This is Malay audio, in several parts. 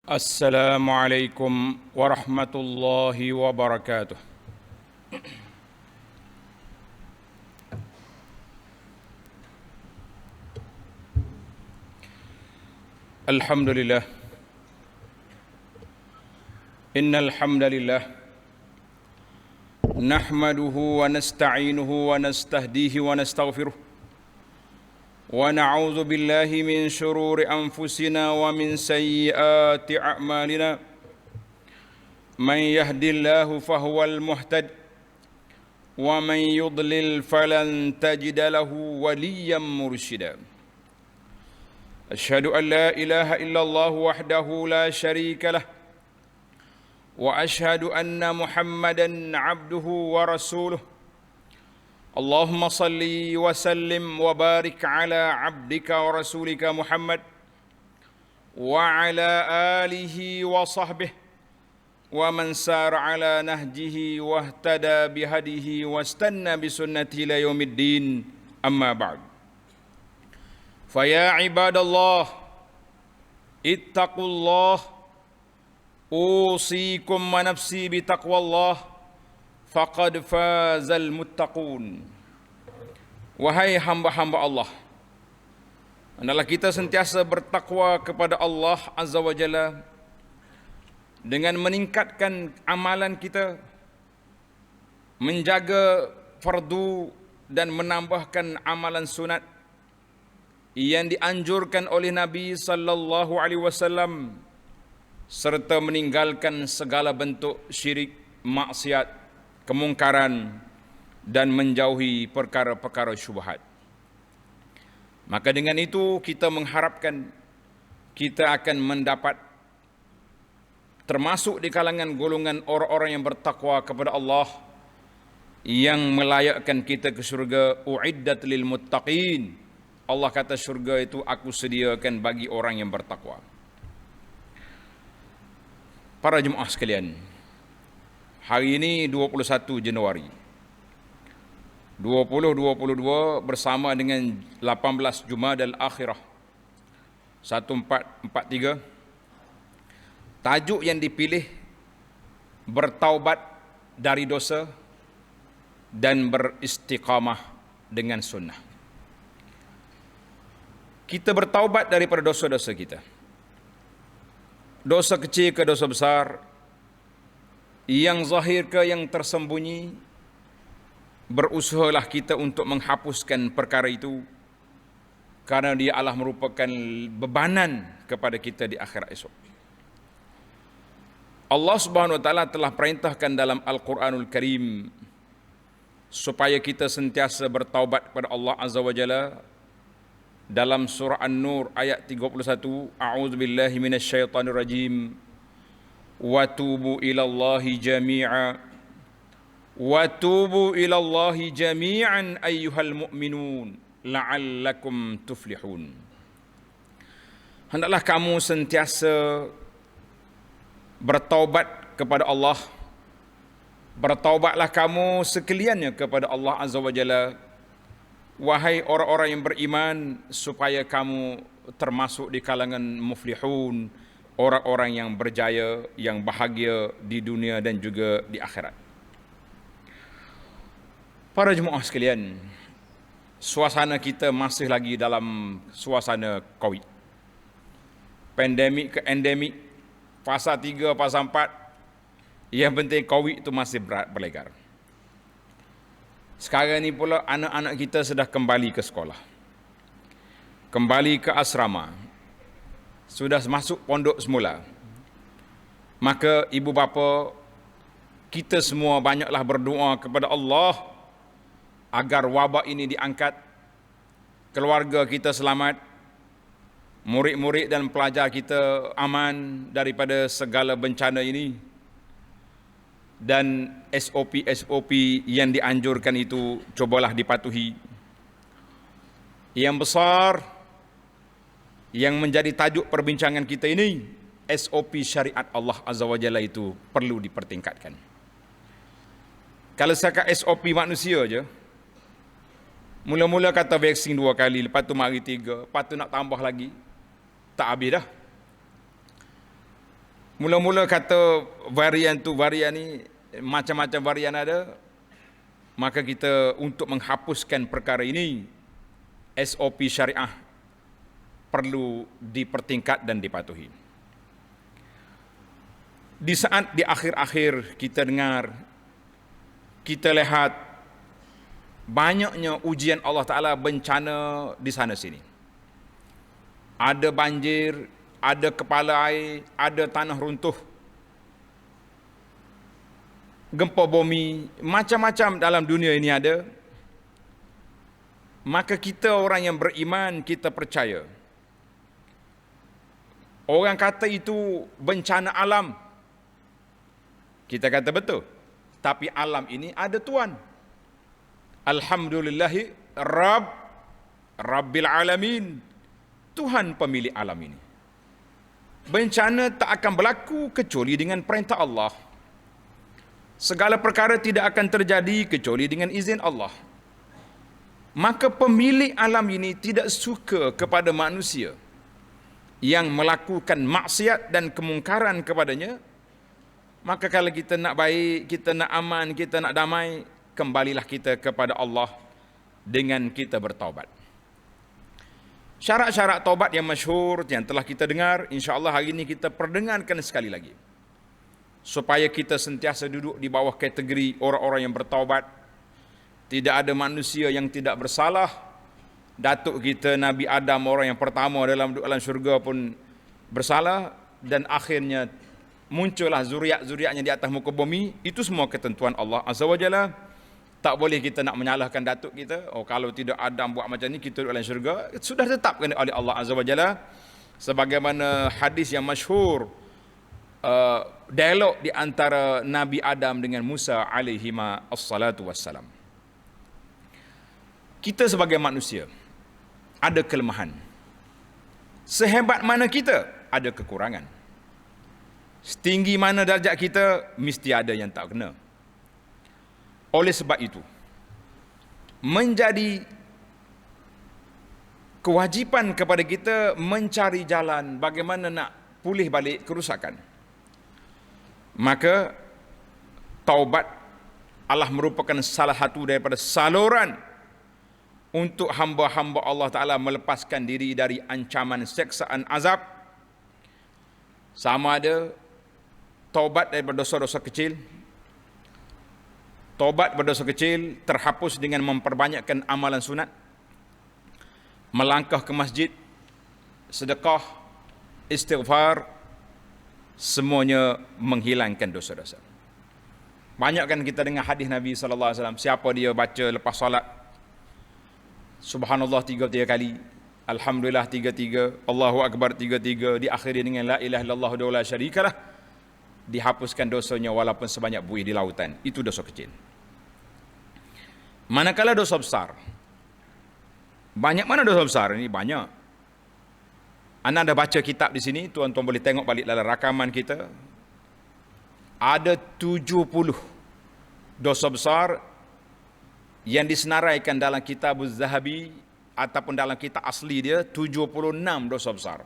السلام عليكم ورحمة الله وبركاته. الحمد لله. إن الحمد لله نحمده ونستعينه ونستهديه ونستغفره ونعوذ بالله من شرور أنفسنا ومن سيئات أعمالنا. من يهد الله فهو المهتد ومن يضلل فلن تجد له وليا مرشدا. أشهد أن لا إله إلا الله وحده لا شريك له وأشهد أن محمدا عبده ورسوله. اللهم صل وسلم وبارك على عبدك ورسولك محمد وعلى آله وصحبه ومن سار على نهجه واهتدى بهديه واستنى بسنته إلى يوم الدين. أما بعد، فيا عباد الله اتقوا الله، أوصيكم ونفسي بتقوى الله، faqad fazal muttaqun. Wahai hamba-hamba Allah, hendaklah kita sentiasa bertakwa kepada Allah Azza wa Jalla dengan meningkatkan amalan kita, menjaga fardu dan menambahkan amalan sunat yang dianjurkan oleh Nabi sallallahu alaihi wasallam, serta meninggalkan segala bentuk syirik, maksiat, kemungkaran dan menjauhi perkara-perkara syubhat. Maka dengan itu kita mengharapkan kita akan mendapat termasuk di kalangan golongan orang-orang yang bertakwa kepada Allah yang melayakkan kita ke syurga. Uiddat lil muttaqin. Allah kata syurga itu aku sediakan bagi orang yang bertakwa. Para jemaah sekalian, hari ini 21 Januari 2022 bersama dengan 18 Jumadal Akhirah 1443. Tajuk yang dipilih bertaubat dari dosa dan beristiqamah dengan sunnah. Kita bertaubat daripada dosa-dosa kita, dosa kecil ke dosa besar, yang zahir ke yang tersembunyi. Berusahalah kita untuk menghapuskan perkara itu, karena dia adalah merupakan bebanan kepada kita di akhirat esok. Allah Subhanahu wa taala telah perintahkan dalam Al-Quranul Karim supaya kita sentiasa bertaubat kepada Allah Azza wa Jalla. Dalam surah An-Nur ayat 31, a'udzubillahi minasyaitonirrajim, wa tubu ilallahi jami'a wa tubu ilallahi jami'an ayyuhal mu'minun la'allakum tuflihun. Hendaklah kamu sentiasa bertaubat kepada Allah. Bertaubatlah kamu sekaliannya kepada Allah Azza wa Jalla, wahai orang-orang yang beriman, supaya kamu termasuk di kalangan muflihun, orang-orang yang berjaya, yang bahagia di dunia dan juga di akhirat. Para jemaah sekalian, suasana kita masih lagi dalam suasana COVID. Pandemik ke endemik, fasa 3, fasa 4, yang penting COVID itu masih berlegar. Sekarang ni pula anak-anak kita sudah kembali ke sekolah, kembali ke asrama, sudah masuk pondok semula. Maka ibu bapa kita semua banyaklah berdoa kepada Allah agar wabak ini diangkat, keluarga kita selamat, murid-murid dan pelajar kita aman daripada segala bencana ini, dan SOP yang dianjurkan itu cobalah dipatuhi. Yang besar yang menjadi tajuk perbincangan kita ini, SOP syariat Allah Azza wa Jalla itu perlu dipertingkatkan. Kalau sekat SOP manusia je, mula-mula kata vaksin 2 kali, lepas tu mari 3, lepas tu nak tambah lagi, tak habis dah. Mula-mula kata varian tu, varian ni, macam-macam varian ada, maka kita untuk menghapuskan perkara ini, SOP syariah perlu dipertingkat dan dipatuhi. Di saat di akhir-akhir kita dengar, kita lihat banyaknya ujian Allah Ta'ala, bencana di sana sini. Ada banjir, ada kepala air, ada tanah runtuh, gempa bumi, macam-macam dalam dunia ini ada. Maka kita orang yang beriman, kita percaya. Orang kata itu bencana alam. Kita kata betul. Tapi alam ini ada Tuhan. Alhamdulillahi Rabbil Alamin. Tuhan pemilik alam ini. Bencana tak akan berlaku kecuali dengan perintah Allah. Segala perkara tidak akan terjadi kecuali dengan izin Allah. Maka pemilik alam ini tidak suka kepada manusia yang melakukan maksiat dan kemungkaran kepadanya. Maka kalau kita nak baik, kita nak aman, kita nak damai, kembalilah kita kepada Allah dengan kita bertaubat. Syarat-syarat taubat yang masyhur yang telah kita dengar, insya-Allah hari ini kita perdengarkan sekali lagi. Supaya kita sentiasa duduk di bawah kategori orang-orang yang bertaubat. Tidak ada manusia yang tidak bersalah. Datuk kita Nabi Adam, orang yang pertama dalam syurga pun bersalah, dan akhirnya muncullah zuriat-zuriatnya di atas muka bumi. Itu semua ketentuan Allah Azza wa Jalla. Tak boleh kita nak menyalahkan datuk kita. Oh, kalau tidak Adam buat macam ni, kita duduk dalam syurga. Sudah tetapkan oleh Allah Azza wa Jalla. Sebagaimana hadis yang masyhur, dialog di antara Nabi Adam dengan Musa alaihima assalatu wassalam. Kita sebagai manusia ada kelemahan. Sehebat mana kita, ada kekurangan. Setinggi mana darjat kita, mesti ada yang tak kena. Oleh sebab itu, menjadi kewajipan kepada kita mencari jalan bagaimana nak pulih balik kerusakan. Maka taubat Allah merupakan salah satu daripada saluran untuk hamba-hamba Allah Ta'ala melepaskan diri dari ancaman seksaan azab. Sama ada taubat daripada dosa-dosa kecil. Taubat berdosa kecil terhapus dengan memperbanyakkan amalan sunat, melangkah ke masjid, sedekah, istighfar, semuanya menghilangkan dosa-dosa. Banyak kan kita dengar hadis Nabi SAW, siapa dia baca lepas solat Subhanallah 3 kali, Alhamdulillah 3, Allahu Akbar 3, diakhiri dengan la ilaha illallah wa la syarikalah, dihapuskan dosanya walaupun sebanyak buih di lautan. Itu dosa kecil. Manakala dosa besar, banyak mana dosa besar ini? Banyak. Anda dah baca kitab di sini, tuan-tuan boleh tengok balik dalam rakaman kita. Ada 70 dosa besar yang disenaraikan dalam kitab Az-Zahabi ataupun dalam kitab asli dia, 76 dosa besar.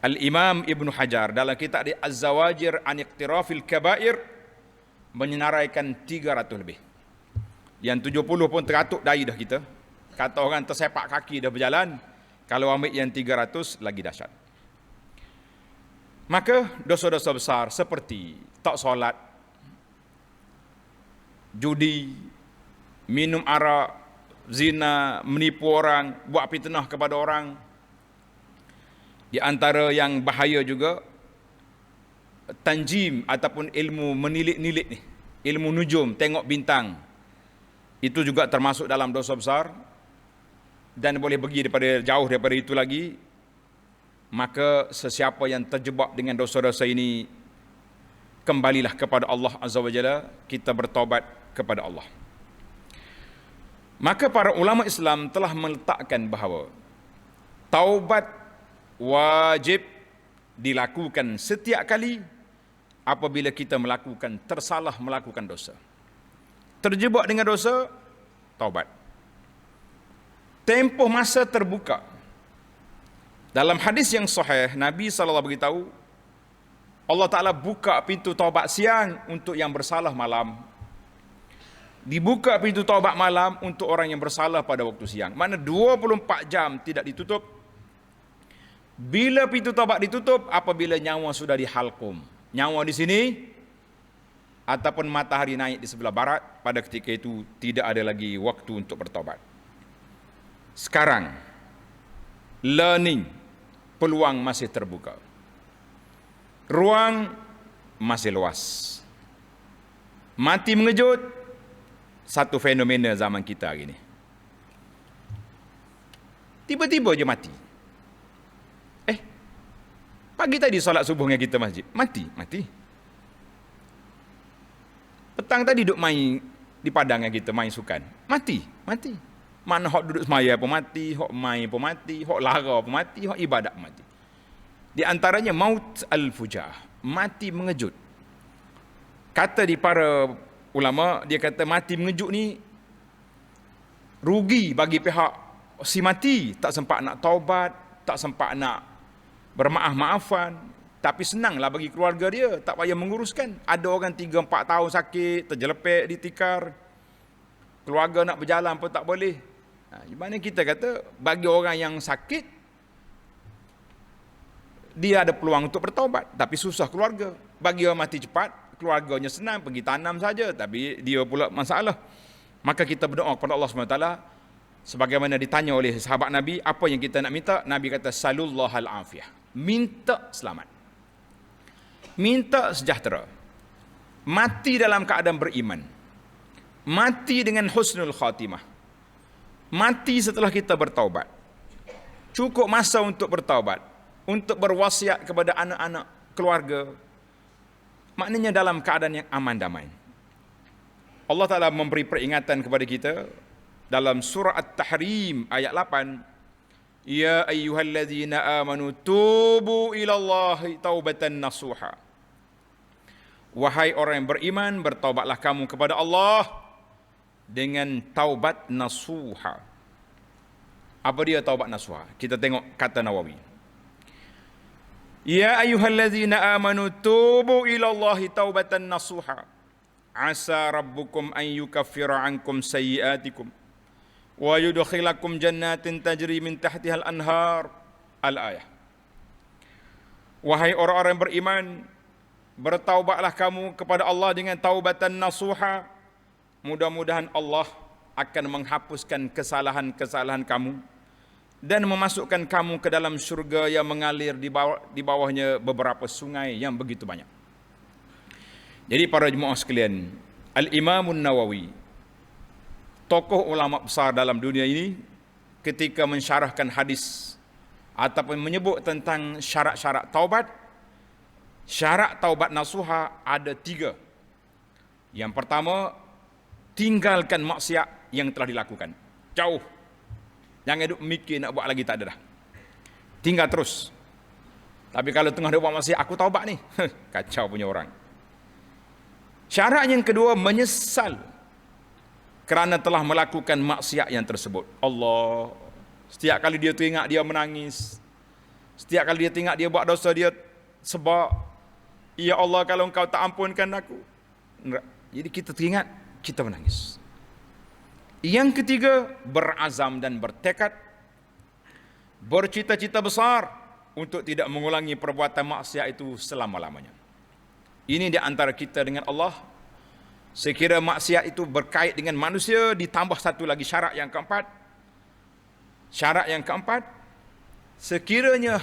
Al-Imam Ibn Hajar dalam kitab dia Az-Zawajir an Iqtirafil Kabair menyenaraikan 300 lebih. Yang 70 pun teratuk dari dah kita. Kata orang tersepak kaki dah berjalan. Kalau ambil yang 300 lagi dahsyat. Maka dosa-dosa besar seperti tak solat, judi, minum arak, zina, menipu orang, buat fitnah kepada orang. Di antara yang bahaya juga tanjim ataupun ilmu menilik-nilik ni, ilmu nujum, tengok bintang. Itu juga termasuk dalam dosa besar dan boleh pergi jauh daripada itu lagi. Maka sesiapa yang terjebak dengan dosa-dosa ini, kembalilah kepada Allah Azza wa Jalla, kita bertaubat kepada Allah. Maka para ulama Islam telah meletakkan bahawa taubat wajib dilakukan setiap kali apabila kita tersalah melakukan dosa. Terjebak dengan dosa, taubat. Tempoh masa terbuka. Dalam hadis yang sahih, Nabi SAW beritahu, Allah Ta'ala buka pintu taubat siang untuk yang bersalah malam. Dibuka pintu taubat malam untuk orang yang bersalah pada waktu siang. Mana 24 jam tidak ditutup. Bila pintu taubat ditutup? Apabila nyawa sudah dihalkum. Nyawa di sini ataupun matahari naik di sebelah barat, pada ketika itu tidak ada lagi waktu untuk bertaubat. Sekarang, learning, peluang masih terbuka. Ruang masih luas. Mati mengejut, satu fenomena zaman kita hari ini. Tiba-tiba je mati. Pagi tadi solat subuhnya kita masjid, mati. Petang tadi duduk main di padangnya kita, main sukan, mati. Mana hok duduk semaya pun mati, hok main pun mati, hok lara pun mati, hok ibadat pun mati. Di antaranya maut al-fujaah, mati mengejut. Kata di para ulama, dia kata mati mengejut ni rugi bagi pihak si mati, tak sempat nak taubat, tak sempat nak bermaaf-maafan, tapi senanglah bagi keluarga dia, tak payah menguruskan. Ada orang 3-4 tahun sakit, terjelepek di tikar, keluarga nak berjalan pun tak boleh. Di mana kita kata bagi orang yang sakit, dia ada peluang untuk bertaubat, tapi susah keluarga. Bagi orang mati cepat, keluarganya senang, pergi tanam saja, tapi dia pula masalah. Maka kita berdoa kepada Allah SWT, sebagaimana ditanya oleh sahabat Nabi, apa yang kita nak minta? Nabi kata, salullahal afiyah, minta selamat, minta sejahtera, mati dalam keadaan beriman, mati dengan husnul khatimah, mati setelah kita bertaubat. Cukup masa untuk bertaubat, untuk berwasiat kepada anak-anak, keluarga, maknanya dalam keadaan yang aman damai. Allah Ta'ala memberi peringatan kepada kita dalam surah At-Tahrim ayat 8, ya ayyuhalladzina amanu tubu ilallahi taubatan nasuha. Wahai orang yang beriman, bertaubatlah kamu kepada Allah dengan taubat nasuha. Apa dia taubat nasuha? Kita tengok kata Nawawi. Ya ayyuhalladzina amanu tubu ilallahi taubatan nasuha. Asa rabbukum an yukaffira ankum sayyiatikum wa yudkhilakum jannatin tajri min tahtihal anhar. Al-ayah. Wahai orang-orang beriman, bertaubatlah kamu kepada Allah dengan taubatan nasuha. Mudah-mudahan Allah akan menghapuskan kesalahan-kesalahan kamu dan memasukkan kamu ke dalam syurga yang mengalir di bawahnya beberapa sungai yang begitu banyak. Jadi para jemaah sekalian, Al-Imamun Nawawi, tokoh ulama besar dalam dunia ini, ketika mensyarahkan hadis ataupun menyebut tentang syarat-syarat taubat, syarat taubat nasuha ada 3. Yang pertama, tinggalkan maksiat yang telah dilakukan. Jauh. Jangan duk mikir nak buat lagi, tak ada dah. Tinggal terus. Tapi kalau tengah dia buat maksiat, aku taubat ni. Kacau punya orang. Syarat yang kedua, menyesal kerana telah melakukan maksiat yang tersebut. Allah, setiap kali dia teringat, dia menangis. Setiap kali dia teringat, dia buat dosa, dia sebab, ya Allah, kalau engkau tak ampunkan aku. Jadi kita teringat, kita menangis. Yang ketiga, berazam dan bertekad, bercita-cita besar untuk tidak mengulangi perbuatan maksiat itu selama-lamanya. Ini di antara kita dengan Allah. Sekira maksiat itu berkait dengan manusia, ditambah satu lagi syarat yang keempat. Syarat yang keempat, sekiranya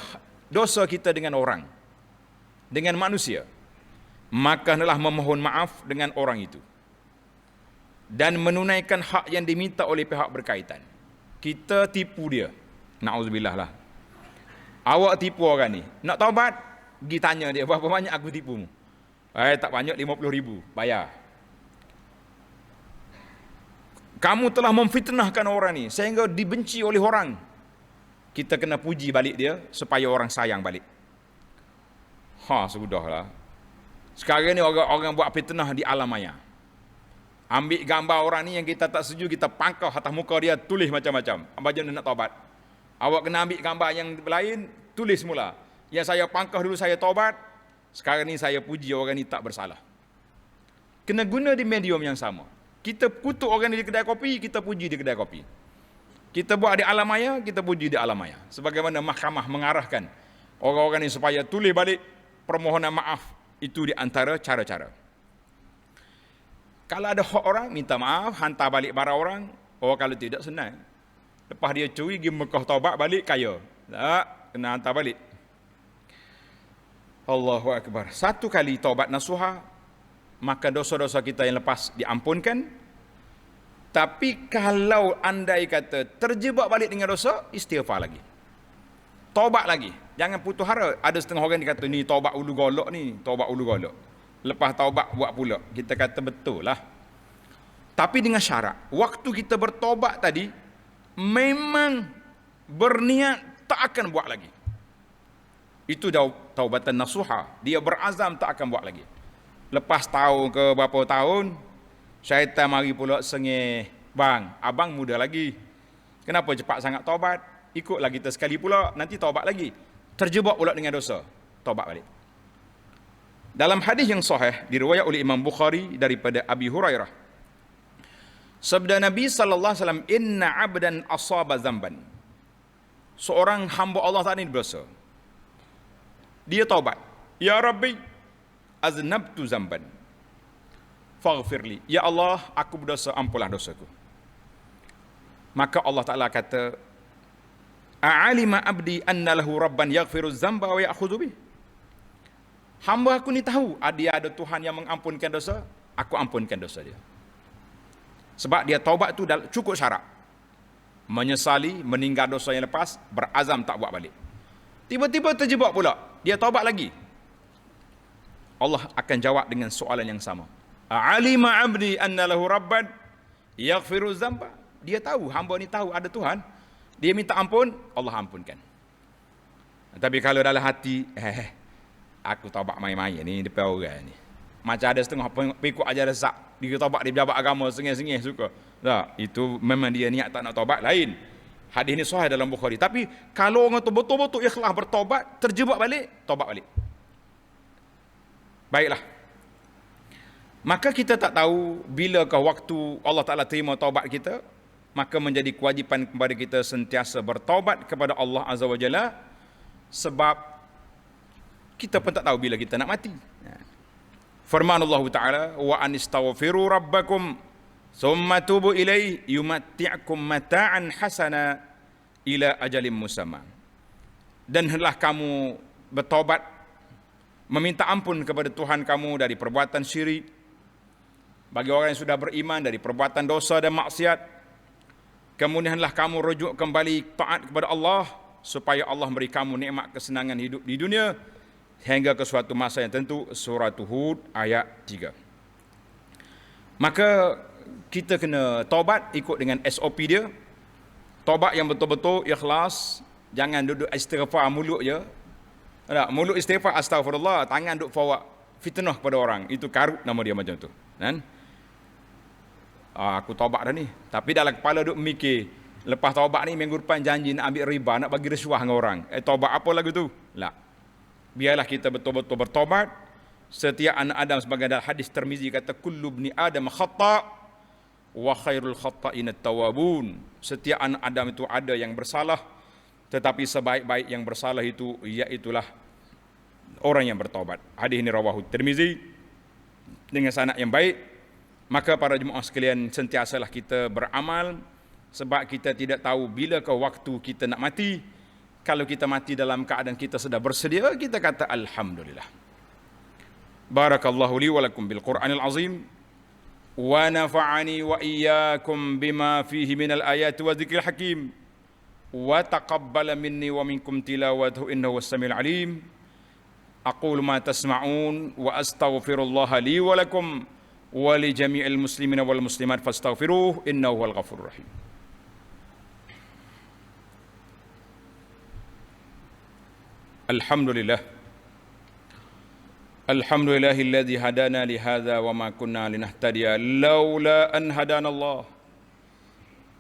dosa kita dengan orang, dengan manusia, maka hendaklah memohon maaf dengan orang itu dan menunaikan hak yang diminta oleh pihak berkaitan. Kita tipu dia, na'udzubillah lah. Awak tipu orang ni, nak taubat, pergi tanya dia, berapa banyak aku tipumu? Tak banyak, 50,000, bayar. Kamu telah memfitnahkan orang ni sehingga dibenci oleh orang. Kita kena puji balik dia supaya orang sayang balik. Sudahlah. Sekarang ni orang buat fitnah di alam maya. Ambil gambar orang ni yang kita tak setuju, kita pangkau atas muka dia, tulis macam-macam. Abang nak taubat. Awak kena ambil gambar yang lain, tulis mula. Yang saya pangkau dulu, saya taubat. Sekarang ni saya puji orang ni tak bersalah. Kena guna di medium yang sama. Kita kutuk orang di kedai kopi, kita puji di kedai kopi. Kita buat di alam maya, kita puji di alam maya. Sebagaimana mahkamah mengarahkan orang-orang ni supaya tulis balik permohonan maaf. Itu di antara cara-cara. Kalau ada hak orang, minta maaf, hantar balik barang orang. Oh, kalau tidak, senang. Lepas dia curi, pergi Mekah taubat balik, kaya. Tak, kena hantar balik. Allahu Akbar. Satu kali taubat nasuha, maka dosa-dosa kita yang lepas diampunkan. Tapi kalau andai kata terjebak balik dengan dosa, istighfar lagi. Taubat lagi. Jangan putus hara. Ada setengah orang dia kata, ni taubat ulu golok ni, taubat ulu golok. Lepas taubat buat pula. Kita kata betul lah. Tapi dengan syarat, waktu kita bertaubat tadi, memang berniat tak akan buat lagi. Itu taubatan nasuha. Dia berazam tak akan buat lagi. Lepas tahun ke berapa tahun, syaitan mari pula sengih. Bang, abang muda lagi. Kenapa cepat sangat taubat? Ikutlah kita sekali pula, nanti taubat lagi. Terjebak pula dengan dosa. Taubat balik. Dalam hadis yang sahih, diriwayat oleh Imam Bukhari daripada Abi Hurairah. Sabda Nabi SAW, Inna abdan asaba zamban. Seorang hamba Allah tadi berdosa. Dia taubat. Ya Rabbi, aznabtu zamban. Faghfirli. Ya Allah, aku berdosa, ampunlah dosaku. Maka Allah Ta'ala kata, A'alima abdi anna lahu rabban yaghfiru zamba wa ya'khudhu bih. Hamba aku ni tahu, dia ada Tuhan yang mengampunkan dosa, aku ampunkan dosa dia. Sebab dia taubat tu cukup syarat. Menyesali, meninggal dosa yang lepas, berazam tak buat balik. Tiba-tiba terjebak pula, dia taubat lagi. Allah akan jawab dengan soalan yang sama. A'alima abdi anna lahu rabban yaghfiru zamba. Dia tahu, hamba ni tahu ada Tuhan. Dia minta ampun, Allah ampunkan. Tapi kalau dalam hati, aku taubat main-main ni depan orang ni. Macam ada setengah pengikut ajar desak. Dia taubat di pejabat agama, sengih-sengih suka. Tak, itu memang dia niat tak nak taubat lain. Hadis ni sahih dalam Bukhari. Tapi kalau orang tu betul-betul ikhlas bertaubat, terjebak balik, taubat balik. Baiklah. Maka kita tak tahu bilakah waktu Allah Ta'ala terima taubat kita. Maka menjadi kewajipan kepada kita sentiasa bertaubat kepada Allah Azza wa Jalla. Sebab kita pun tak tahu bila kita nak mati. Firman Allah Ta'ala, wa anistaghfiru rabbakum thumma tubu ilaih yumatti'kum mata'an hasana ila ajalim musamma. Dan hendaklah kamu bertaubat, meminta ampun kepada Tuhan kamu dari perbuatan syirik, bagi orang yang sudah beriman dari perbuatan dosa dan maksiat. Kemudian hendaklah kamu rujuk kembali taat kepada Allah, supaya Allah beri kamu nikmat kesenangan hidup di dunia hingga ke suatu masa yang tentu. Surah Hud ayat 3. Maka kita kena taubat ikut dengan SOP dia. Taubat yang betul-betul ikhlas. Jangan duduk istighfar mulut je. Mulut istighfar astagfirullah, tangan duduk forward fitnah kepada orang. Itu karut nama dia macam tu. Kan? Aku taubat dah ni. Tapi dalam kepala duk mikir, lepas taubat ni minggu depan janji nak ambil riba, nak bagi rasuah dengan orang. Taubat apa lagu tu? Tak. Biarlah kita betul-betul bertaubat. Setiap anak Adam, sebagai dalam hadis Tirmizi kata, kullu ibni Adam khata' wa khairul khata'in at-tawwabun. Setiap anak Adam itu ada yang bersalah, tetapi sebaik-baik yang bersalah itu iaitulah orang yang bertaubat. Hadis ini rawahu Tirmizi dengan sanad yang baik. Maka para jemaah sekalian, sentiasalah kita beramal, sebab kita tidak tahu bilakah waktu kita nak mati. Kalau kita mati dalam keadaan kita sudah bersedia, kita kata alhamdulillah. Barakallahu li wa lakum bil Qur'anil azim wa nafa'ani wa iyyakum bima fihi minal ayati wa dzikril hakim wa taqabbala minni wa minkum tilawatahu innahu was-sami'ul alim. Aqulu ma tasma'un wa astaghfirullaha li wa lakum wa li jami'il muslimina wal muslimat fastaghfiruhu innahu huwal ghafurur rahim. Alhamdulillah. Alhamdulillahilladzi hadana li hadza wa ma kunna linahtadiya laula an hadana Allah.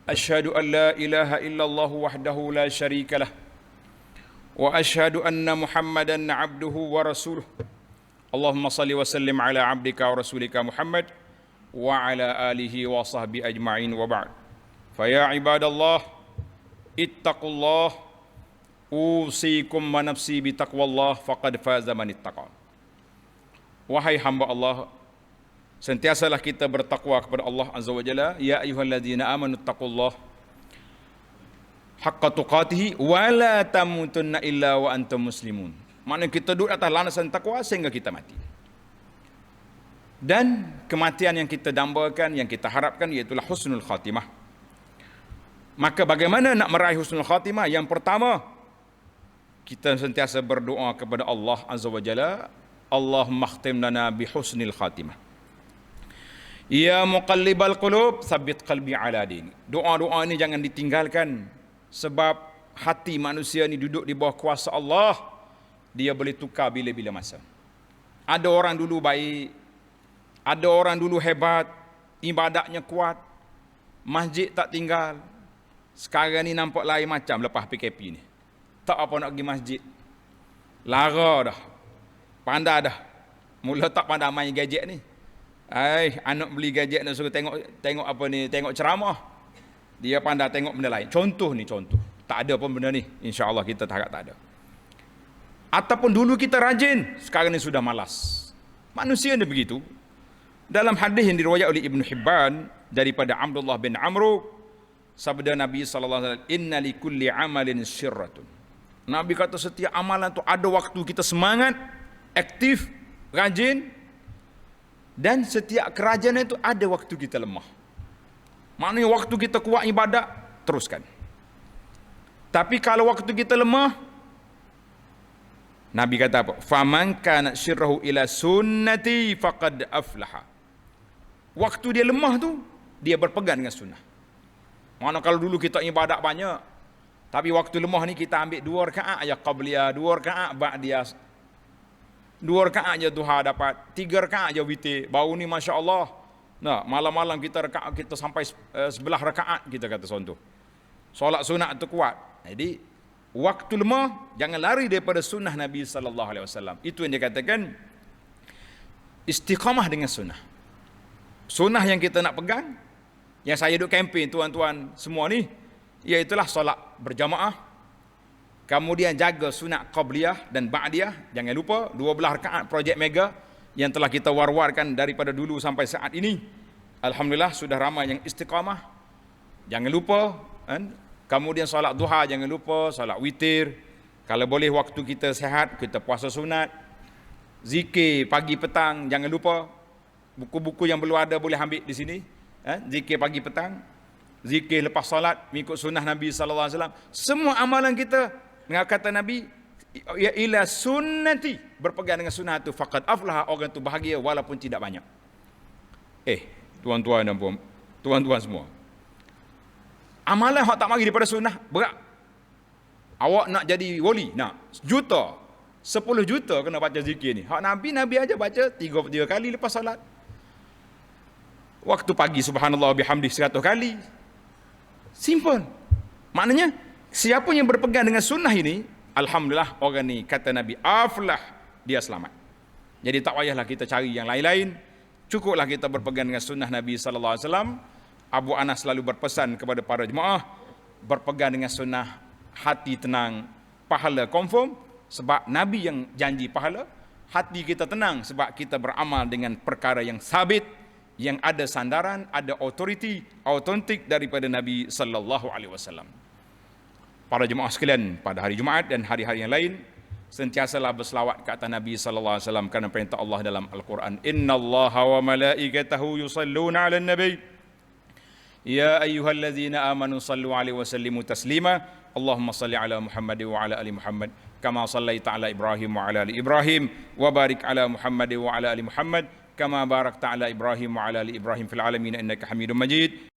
Asyhadu an la ilaha illallah wahdahu la syarika lah. Wa asyhadu anna Muhammadan abduhu wa rasuluh. Allahumma salli wa sallim ala abdika wa rasulika Muhammad wa ala alihi wa sahbihi ajma'in wa ba'd. Fa ya ibadallah ittaqullah usikum wa nafsi bi taqwallah faqad faza man ittaqa. Wahai hamba Allah, sentiasalah kita bertakwa kepada Allah Azza wa Jalla. Ya ayyuhalladzina amanu taqullaha haqqa tuqatih wa la tamutunna illa wa antum muslimun. Maknanya kita duduk atas landasan takwa sehingga kita mati. Dan kematian yang kita dambakan, yang kita harapkan iaitulah husnul khatimah. Maka bagaimana nak meraih husnul khatimah? Yang pertama, kita sentiasa berdoa kepada Allah Azza wa Jalla, Allahumma khtim lana bi husnil khatimah. Ya muqallibal qulub, tsabbit qalbi ala dini. Doa-doa ini jangan ditinggalkan, sebab hati manusia ni duduk di bawah kuasa Allah. Dia boleh tukar bila-bila masa. Ada orang dulu baik, ada orang dulu hebat, ibadahnya kuat, masjid tak tinggal. Sekarang ni nampak lain macam lepas PKP ni. Tak apa nak pergi masjid. Lara dah. Pandai dah. Mula tak pandai main gadget ni. Anak beli gadget nak suruh tengok apa ni, tengok ceramah. Dia pandai tengok benda lain. Contoh ni contoh. Tak ada pun benda ni. InsyaAllah kita harap tak ada. Ataupun dulu kita rajin, sekarang ni sudah malas. Manusia ni begitu. Dalam hadis yang diriwayatkan oleh Ibn Hibban daripada Abdullah bin Amr, sabda Nabi sallallahu alaihi wasallam, "Inna likulli amalin syirratun." Nabi kata setiap amalan tu ada waktu kita semangat, aktif, rajin, dan setiap kerajaan itu ada waktu kita lemah. Maknanya waktu kita kuat ibadat, teruskan. Tapi kalau waktu kita lemah, Nabi kata apa? Faman kana syirruhu ila sunnati faqad aflaha. Waktu dia lemah tu, dia berpegang dengan sunnah. Mana kalau dulu kita ibadat banyak, tapi waktu lemah ni kita ambil 2 rakaat aja qabliyah, 2 rakaat ba'diyah, 2 rakaat aja duha dapat, 3 rakaat aja witir. Baru ni masya-Allah. Nah, malam-malam kita rakaat kita sampai 11 rakaat kita kata contoh. Solat sunat tu kuat. Jadi waktu lemah, jangan lari daripada sunnah Nabi sallallahu alaihi wasallam. Itu yang dia katakan istiqamah dengan sunnah. Sunnah yang kita nak pegang, yang saya duk kempen tuan-tuan semua ni, iaitulah solat berjamaah. Kemudian jaga sunat qabliyah dan ba'diyah. Jangan lupa 12 rakaat projek mega yang telah kita war-warkan daripada dulu sampai saat ini. Alhamdulillah sudah ramai yang istiqamah. Jangan lupa kan? Kemudian solat duha jangan lupa, solat witir. Kalau boleh waktu kita sehat, kita puasa sunat. Zikir pagi petang jangan lupa. Buku-buku yang belum ada boleh ambil di sini. Zikir pagi petang, zikir lepas solat mengikut sunnah Nabi sallallahu alaihi wasallam. Semua amalan kita dengan kata Nabi, ya ila sunnati, berpegang dengan sunnah itu faqad aflaha, orang itu bahagia walaupun tidak banyak. Tuan-tuan dan puan, tuan-tuan semua, amalan hak tak mari daripada sunnah berat. Awak nak jadi wali, nak juta, 10 juta kena baca zikir ni. Hak Nabi aja baca 33 kali lepas salat. Waktu pagi subhanallah bihamdi 100 kali. Simple. Maknanya siapa yang berpegang dengan sunnah ini, alhamdulillah orang ni kata Nabi aflah, dia selamat. Jadi tak payahlah kita cari yang lain-lain. Cukuplah kita berpegang dengan sunnah Nabi sallallahu alaihi wasallam. Abu Anas selalu berpesan kepada para jemaah, berpegang dengan sunnah, hati tenang, pahala confirm, sebab Nabi yang janji pahala. Hati kita tenang sebab kita beramal dengan perkara yang sabit, yang ada sandaran, ada autoriti, autentik daripada Nabi sallallahu alaihi wasallam. Para jemaah sekalian, pada hari Jumaat dan hari-hari yang lain, sentiasalah berselawat ke atas Nabi sallallahu alaihi wasallam kerana perintah Allah dalam Al-Quran, innallaha wa malaikatahu yusalluna 'alan nabi ya ayyuhallazina amanu sallu 'alaihi wa sallimu taslima. Allahumma salli 'ala Muhammad wa 'ala ali Muhammad kama sallaita 'ala Ibrahim wa 'ala ali Ibrahim wa barik 'ala Muhammad wa 'ala ali Muhammad kama barakta 'ala Ibrahim wa 'ala ali Ibrahim fil 'alamin innaka Hamidum Majid.